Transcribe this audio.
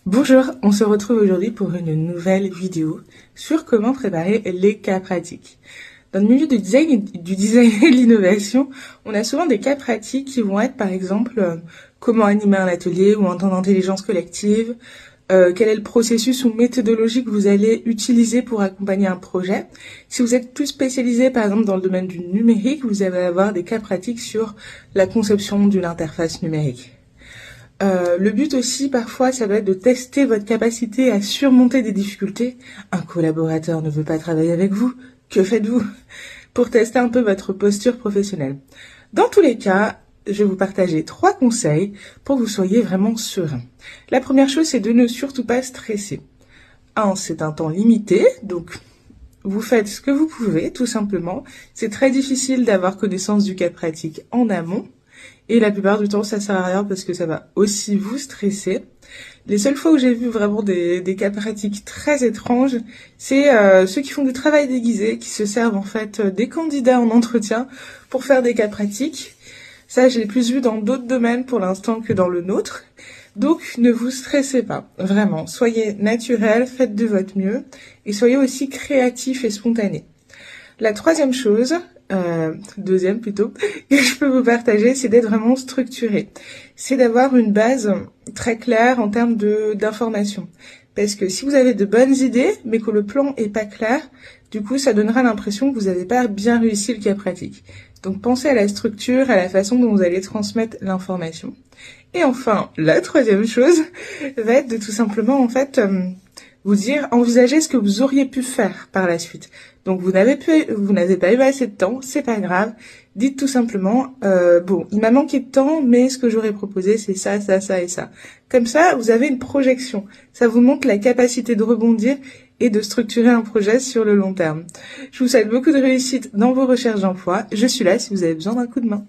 Bonjour, on se retrouve aujourd'hui pour une nouvelle vidéo sur comment préparer les cas pratiques. Dans le milieu du design et de l'innovation, on a souvent des cas pratiques qui vont être par exemple comment animer un atelier ou un temps d'intelligence collective, quel est le processus ou méthodologie que vous allez utiliser pour accompagner un projet. Si vous êtes plus spécialisé par exemple dans le domaine du numérique, vous allez avoir des cas pratiques sur la conception d'une interface numérique. Le but aussi, parfois, ça va être de tester votre capacité à surmonter des difficultés. Un collaborateur ne veut pas travailler avec vous. Que faites-vous? Pour tester un peu votre posture professionnelle. Dans tous les cas, je vais vous partager 3 conseils pour que vous soyez vraiment serein. La première chose, c'est de ne surtout pas stresser. C'est un temps limité, donc vous faites ce que vous pouvez, tout simplement. C'est très difficile d'avoir connaissance du cas pratique en amont. Et la plupart du temps, ça sert à rien parce que ça va aussi vous stresser. Les seules fois où j'ai vu vraiment des cas pratiques très étranges, c'est ceux qui font du travail déguisé, qui se servent en fait des candidats en entretien pour faire des cas pratiques. Ça, je l'ai plus vu dans d'autres domaines pour l'instant que dans le nôtre. Donc, ne vous stressez pas, vraiment. Soyez naturel, faites de votre mieux et soyez aussi créatif et spontané. La troisième chose, deuxième plutôt, que je peux vous partager, c'est d'être vraiment structuré. C'est d'avoir une base très claire en termes d'informations. Parce que si vous avez de bonnes idées, mais que le plan est pas clair, du coup, ça donnera l'impression que vous n'avez pas bien réussi le cas pratique. Donc, pensez à la structure, à la façon dont vous allez transmettre l'information. Et enfin, la troisième chose va être de tout simplement, en fait, vous dire, envisagez ce que vous auriez pu faire par la suite. Donc vous n'avez pas eu assez de temps, c'est pas grave. Dites tout simplement, il m'a manqué de temps, mais ce que j'aurais proposé, c'est ça, ça, ça et ça. Comme ça, vous avez une projection. Ça vous montre la capacité de rebondir et de structurer un projet sur le long terme. Je vous souhaite beaucoup de réussite dans vos recherches d'emploi. Je suis là si vous avez besoin d'un coup de main.